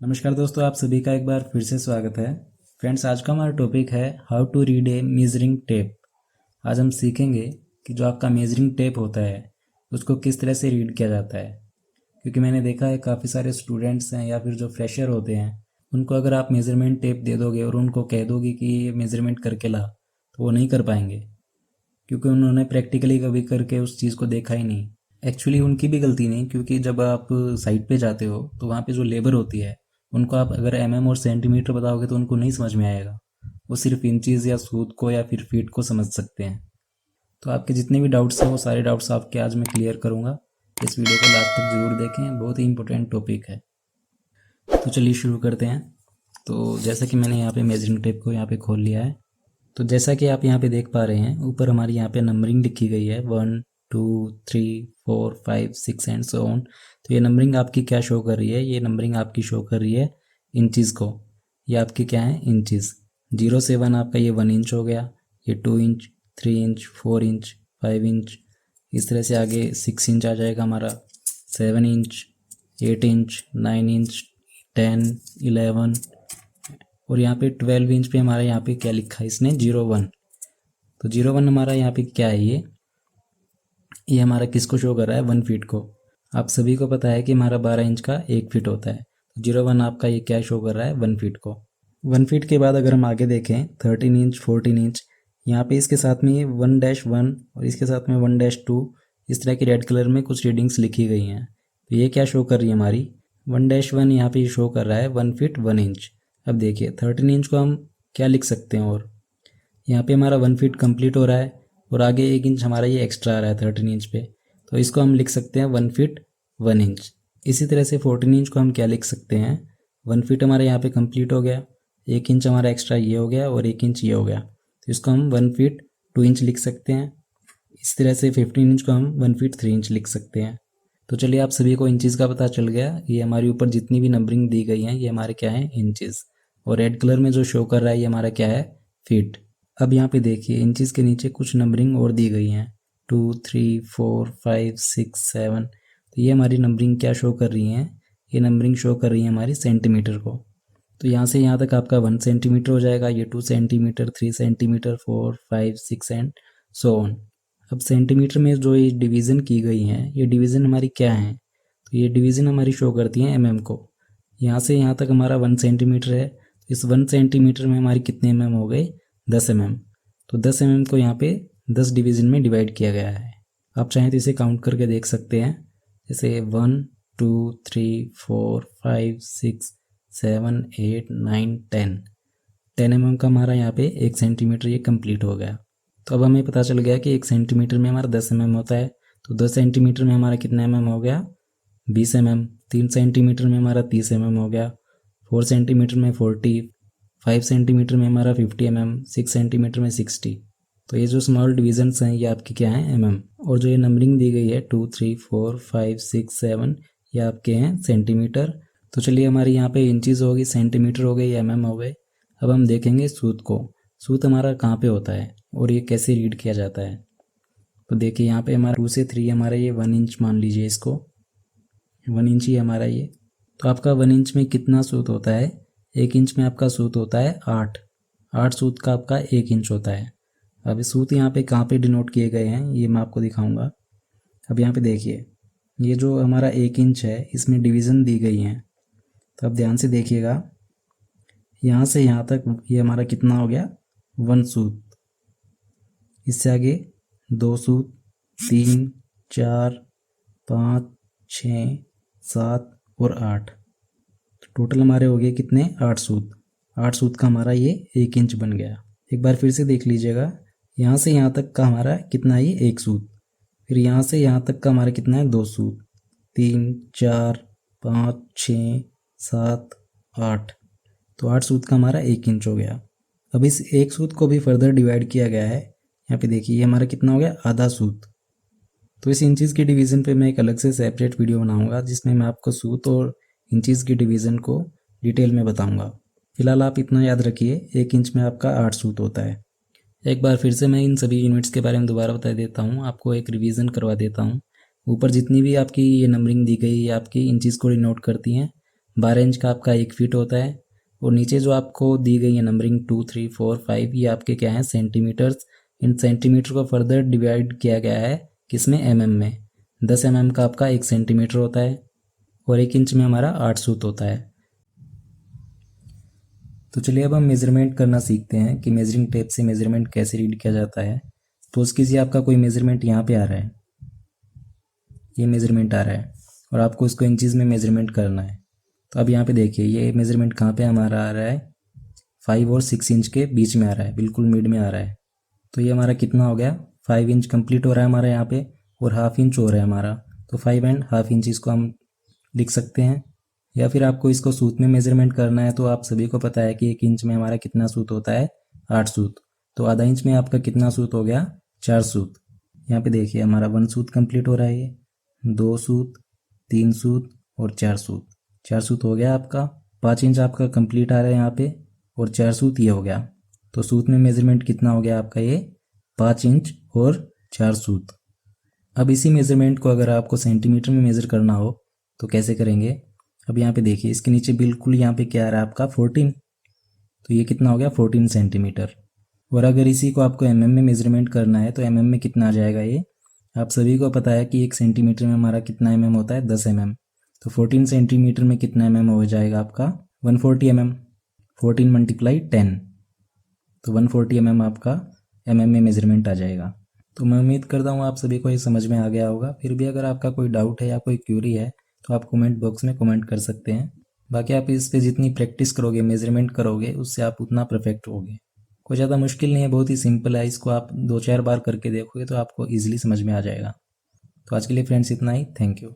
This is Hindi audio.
नमस्कार दोस्तों, आप सभी का एक बार फिर से स्वागत है। फ्रेंड्स, आज का हमारा टॉपिक है how to read a measuring tape. आज हम सीखेंगे कि जो आपका मेजरिंग टेप होता है उसको किस तरह से रीड किया जाता है। क्योंकि मैंने देखा है काफ़ी सारे स्टूडेंट्स हैं या फिर जो फ्रेशर होते हैं, उनको अगर आप मेज़रमेंट टेप दे दोगे और उनको कह दोगे कि ये मेज़रमेंट करके ला, तो वो नहीं कर पाएंगे, क्योंकि उन्होंने प्रैक्टिकली कभी करके उस चीज़ को देखा ही नहीं। एक्चुअली उनकी भी गलती नहीं, क्योंकि जब आप साइट पे जाते हो तो वहाँ पे जो लेबर होती है उनको आप अगर और सेंटीमीटर बताओगे तो उनको नहीं समझ में आएगा। वो सिर्फ इंचीज़ या सूत को या फिर फीट को समझ सकते हैं। तो आपके जितने भी डाउट्स हैं वो सारे डाउट्स आपके आज मैं क्लियर करूँगा। इस वीडियो को लास्ट तक ज़रूर देखें, बहुत ही इंपॉर्टेंट टॉपिक है। तो चलिए शुरू करते हैं। तो जैसा कि मैंने यहाँ पे मेजरिंग टेप को यहाँ पे खोल लिया है, तो जैसा कि आप यहाँ पे देख पा रहे हैं, ऊपर हमारी यहाँ पे नंबरिंग लिखी गई है 1 2 3 4 5 6 एंड सो ऑन। तो ये नंबरिंग आपकी क्या शो कर रही है? ये नंबरिंग आपकी शो कर रही है इंचज़ को। ये आपकी क्या है? इंचज़। 0 से 1 आपका ये 1 इंच हो गया, ये 2 इंच, 3 इंच, 4 इंच, 5 इंच, इस तरह से आगे 6 इंच आ जाएगा हमारा, 7 इंच, 8 इंच, 9 इंच, 10, 11, और यहाँ पे 12 इंच पे हमारा यहाँ पे क्या लिखा है इसने? 0 1। तो 0 1 हमारा यहाँ पे क्या है? ये हमारा किसको शो कर रहा है? 1 फीट को। आप सभी को पता है कि हमारा 12 इंच का 1 फीट होता है। तो 0 1 आपका ये क्या शो कर रहा है? 1 फीट को। 1 फीट के बाद अगर हम आगे देखें 13 इंच, 14 इंच, यहाँ पे इसके साथ में 1-1 और इसके साथ में 1-2, इस तरह की रेड कलर में कुछ रीडिंग्स लिखी गई हैं। तो ये क्या शो कर रही है हमारी? 1-1 यहाँ पे शो कर रहा है 1 फीट 1 इंच। अब देखिए 13 इंच को हम क्या लिख सकते हैं? और यहाँ पे हमारा 1 फीट कंप्लीट हो रहा है और आगे 1 इंच हमारा ये एक्स्ट्रा आ रहा है 13 इंच पे, तो इसको हम लिख सकते हैं 1 फीट 1 इंच। इसी तरह से 14 इंच को हम क्या लिख सकते हैं? 1 फीट हमारा यहाँ पे कंप्लीट हो गया, 1 इंच हमारा एक्स्ट्रा ये हो गया और 1 इंच ये हो गया, तो इसको हम 1 फीट 2 इंच लिख सकते हैं। इस तरह से 15 इंच को हम 1 फीट 3 इंच लिख सकते हैं। तो चलिए, आप सभी को इंचज़ का पता चल गया। ये हमारे ऊपर जितनी भी नंबरिंग दी गई हैं ये हमारे क्या है? इंचज़। और रेड कलर में जो शो कर रहा है ये हमारा क्या है? फीट। अब यहाँ पे देखिए इंचज़ के नीचे कुछ नंबरिंग और दी गई हैं, 2 3 4 5 6 7। तो ये हमारी नंबरिंग क्या शो कर रही हैं? ये नंबरिंग शो कर रही है हमारी सेंटीमीटर को। तो यहाँ से यहाँ तक आपका 1 सेंटीमीटर हो जाएगा, ये 2 centimetre, 3 centimetre, 4 5 6 and so on. अब सेंटीमीटर में जो ये डिवीज़न की गई हैं, ये डिवीज़न हमारी क्या है? तो ये डिवीज़न हमारी शो करती हैं एमएम को। यहाँ से यहाँ तक हमारा 1 सेंटीमीटर है, इस 1 सेंटीमीटर में हमारी कितने एमएम हो गए? 10 एमएम। तो 10 एमएम को यहाँ पे 10 डिवीज़न में डिवाइड किया गया है। आप चाहें तो इसे काउंट करके देख सकते हैं, जैसे 1 2 3 4 5 6 7 8 9 10 एमएम का हमारा यहाँ पे 1 सेंटीमीटर ये कंप्लीट हो गया। तो अब हमें पता चल गया कि 1 सेंटीमीटर में हमारा 10 एमएम होता है, तो 10 सेंटीमीटर में हमारा कितना एमएम हो गया? 20 एमएम। 3 सेंटीमीटर में हमारा 30 एमएम हो गया, 4 सेंटीमीटर में 40, 5 सेंटीमीटर में हमारा 50 एमएम, 6 सेंटीमीटर में 60। तो ये जो स्मॉल डिविजन्स हैं ये आपकी क्या हैं? एमएम। और जो ये नंबरिंग दी गई है 2 3 4 5 6 7, ये आपके हैं सेंटीमीटर। तो चलिए, हमारी यहाँ पे इंचज़ होगी, सेंटीमीटर हो गई, एमएम हो गए। अब हम देखेंगे सूत को। सूत हमारा कहाँ पे होता है और ये कैसे रीड किया जाता है? तो देखिए यहाँ पे हमारा 2 से 3 हमारा ये 1 इंच मान लीजिए, इसको 1 इंच ही हमारा ये। तो आपका 1 इंच में कितना सूत होता है? 1 इंच में आपका सूत होता है 8 सूत का आपका 1 इंच होता है। अब सूत यहाँ पे कहाँ पे डिनोट किए गए हैं ये मैं आपको दिखाऊंगा। अब यहाँ पे देखिए, ये जो हमारा 1 इंच है इसमें डिवीज़न दी गई हैं, तो अब ध्यान से देखिएगा, यहाँ से यहाँ तक ये हमारा कितना हो गया? 1 सूत। इससे आगे 2 सूत, 3 4 5 6 7 और 8। टोटल हमारे हो गए कितने? 8 सूत। 8 सूत का हमारा ये 1 इंच बन गया। एक बार फिर से देख लीजिएगा, यहाँ से यहाँ तक का हमारा कितना है? ये 1 सूत। फिर यहाँ से यहाँ तक का हमारा कितना है? 2 सूत, 3 4 5 6 7 8। तो 8 सूत का हमारा 1 इंच हो गया। अब इस 1 सूत को भी फर्दर डिवाइड किया गया है। यहाँ पे देखिए ये हमारा कितना हो गया? आधा सूत। तो इस इंचज़ की डिवीज़न पे मैं एक अलग से सेपरेट वीडियो बनाऊंगा जिसमें मैं आपको सूत और इंचज़ की डिवीज़न को डिटेल में बताऊंगा। फिलहाल आप इतना याद रखिए, 1 इंच में आपका 8 सूत होता है। एक बार फिर से मैं इन सभी यूनिट्स के बारे में दोबारा बता देता हूँ, आपको एक रिवीजन करवा देता हूँ। ऊपर जितनी भी आपकी ये नंबरिंग दी गई है आपकी इंचज़ को डिनोट करती हैं, 12 इंच का आपका 1 फीट होता है। और नीचे जो आपको दी गई है नंबरिंग 2, 3, 4, 5, ये आपके क्या हैं, सेंटीमीटर्स। इन सेंटीमीटर को फर्दर डिवाइड किया गया है किसमें, में। 10 का आपका 1 सेंटीमीटर होता है और 1 इंच में हमारा 8 सूत होता है। तो चलिए अब हम मेज़रमेंट करना सीखते हैं कि मेजरिंग टेप से मेज़रमेंट कैसे रीड किया जाता है। तो उसकी कीजिए, आपका कोई मेज़रमेंट यहाँ पे आ रहा है, ये मेज़रमेंट आ रहा है और आपको इसको इंचज़ में मेज़रमेंट करना है। तो अब यहाँ पे देखिए ये मेज़रमेंट कहाँ पे हमारा आ रहा है, 5 और 6 इंच के बीच में आ रहा है, बिल्कुल मिड में आ रहा है। तो ये हमारा कितना हो गया, 5 इंच कंप्लीट हो रहा है हमारा यहाँ पे और हाफ इंच हो रहा है हमारा। तो 5 एंड हाफ इंच इसको हम लिख सकते हैं। या फिर आपको इसको सूत में मेज़रमेंट करना है तो आप सभी को पता है कि 1 इंच में हमारा कितना सूत होता है, 8 सूत। तो आधा इंच में आपका कितना सूत हो गया, 4 सूत। यहाँ पे देखिए हमारा 1 सूत कंप्लीट हो रहा है, ये 2 सूत, 3 सूत और 4 सूत। 4 सूत हो गया आपका। 5 इंच आपका कंप्लीट आ रहा है यहाँ पे और 4 सूत ये हो गया। तो सूत में मेज़रमेंट कितना हो गया आपका, ये 5 इंच और 4 सूत। अब इसी मेज़रमेंट को अगर आपको सेंटीमीटर में मेज़र करना हो तो कैसे करेंगे। अब यहाँ पे देखिए इसके नीचे बिल्कुल यहाँ पे क्या आ रहा है आपका, 14। तो ये कितना हो गया, 14 सेंटीमीटर। और अगर इसी को आपको में मेज़रमेंट करना है तो में कितना आ जाएगा, ये आप सभी को पता है कि 1 सेंटीमीटर में हमारा कितना होता है, 10 तो 14 सेंटीमीटर में कितना हो जाएगा आपका, 140 14 मल्टीप्लाई 10। तो 140 आपका में मेज़रमेंट आ जाएगा। तो मैं उम्मीद करता हूँ आप सभी को ये समझ में आ गया होगा। फिर भी अगर आपका कोई डाउट है या कोई क्यूरी है तो आप कमेंट बॉक्स में कमेंट कर सकते हैं। बाकी आप इस पे जितनी प्रैक्टिस करोगे, मेज़रमेंट करोगे, उससे आप उतना परफेक्ट होगे। कोई ज़्यादा मुश्किल नहीं है, बहुत ही सिंपल है। इसको आप 2-4 बार करके देखोगे तो आपको ईजिली समझ में आ जाएगा। तो आज के लिए फ्रेंड्स इतना ही, थैंक यू।